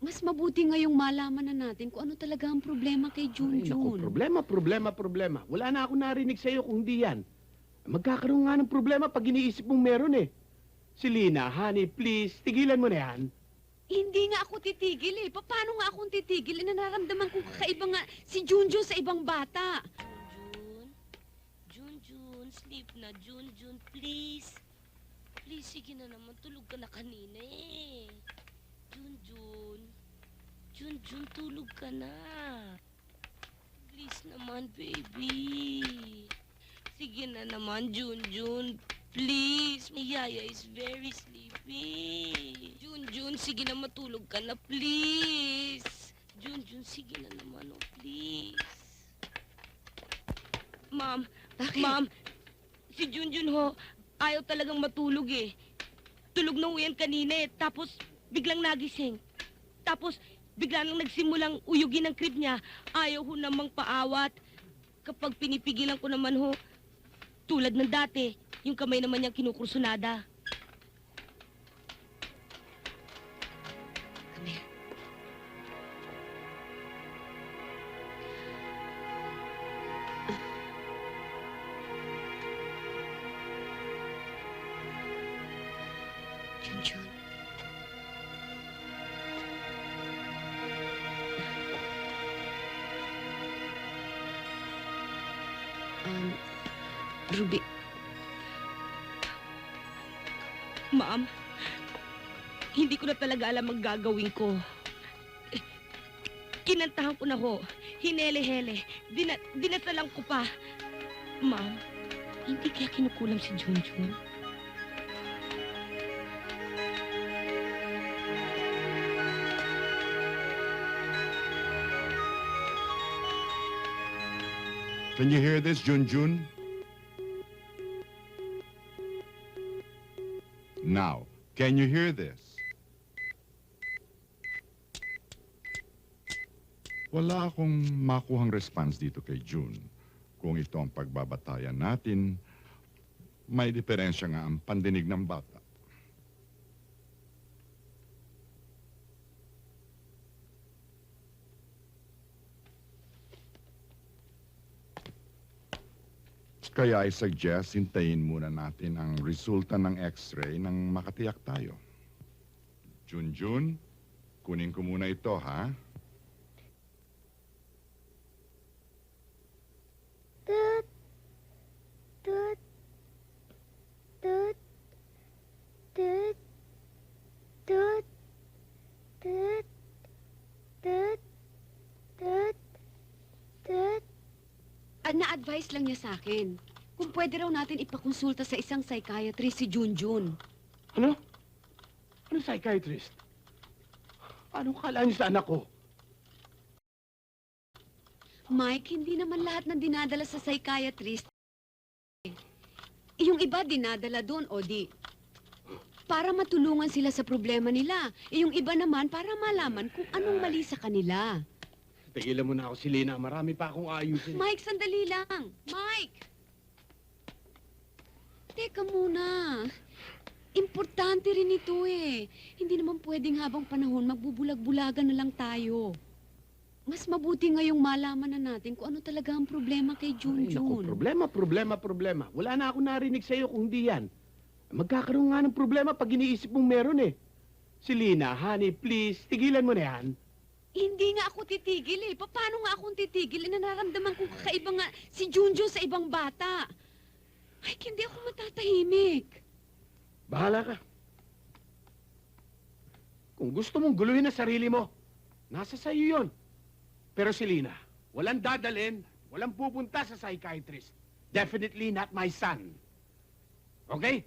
Mas mabuti ngayong malaman na natin kung ano talaga ang problema kay Ay, naku, Junjun. problema. Wala na ako narinig sa'yo kung di yan. Magkakaroon nga ng problema pag iniisip mong meron eh. Si Lina, honey, please, tigilan mo na yan. Hindi nga ako titigil eh. Paano nga akong titigil? Nararamdaman kong kakaiba nga si Junjun sa ibang bata. Junjun, sleep na. Junjun, please. Please, sige na naman. Tulog ka na kanina eh. Junjun, tulog ka na. Please naman, baby. Sige na naman, Junjun. Please, my yaya is very sleepy. Junjun, sige na matulog ka na, please. Junjun, sige na naman, oh, please. Ma'am, Ma'am, si Junjun ho, ayaw talagang matulog eh. Tulog na ho yan kanina eh, tapos biglang nagising. Tapos bigla nang nagsimulang uyugin ang crib niya. Ayaw ho namang paawat. Kapag pinipigilan ko naman ho, tulad ng dati, yung kamay naman niyang kinukursunada. Come here. Junjun. Ruby, Ma'am, hindi ko na talaga alam ang gagawin ko. Kinantahan ko na ho, hinele-hele, dinasalang ko pa. Ma'am, hindi kaya kinukulam si Junjun? Can you hear this, Junjun? Now, can you hear this? Wala akong makuhang response dito kay June. Kung ito ang pagbabatayan natin, may diferensya nga ang pandinig ng bata. Kaya I suggest hintayin muna natin ang resulta ng x-ray nang makatiyak tayo. Junjun, kunin ko muna ito, ha? Tut, tut, tut, tut, tut, tut, tut, tut, tut. Na-advise lang niya sa akin. Kung pwede raw natin ipakonsulta sa isang psychiatrist si Junjun. Ano? Ano psychiatrist? Anong kala niyo sa anak ko? Mike, hindi naman lahat ng dinadala sa psychiatrist. Yung iba dinadala doon, o di. Para matulungan sila sa problema nila. Yung iba naman para malaman kung anong mali sa kanila. Tigilan mo na ako si Lina. Marami pa akong ayusin. Mike, sandali lang. Mike! Teka muna. Importante rin ito eh. Hindi naman pwedeng habang panahon magbubulag-bulagan na lang tayo. Mas mabuti ngayong malaman na natin kung ano talaga ang problema kay Ay, Junjun. naku, problema. Wala na ako narinig sa'yo kung di yan. Magkakaroon nga ng problema pag iniisip mong meron eh. Si Lina, honey, please, tigilan mo na yan. Hindi nga ako titigil eh. Paano nga akong titigil? Nararamdaman kong kakaiba nga si Junjun sa ibang bata. Ay, hindi ako matatahimik. Bahala ka. Kung gusto mong guluhin ang sarili mo, nasa sa'yo yun. Pero si Lina, walang dadalhin, walang pupunta sa psychiatrist. Definitely not my son. Okay?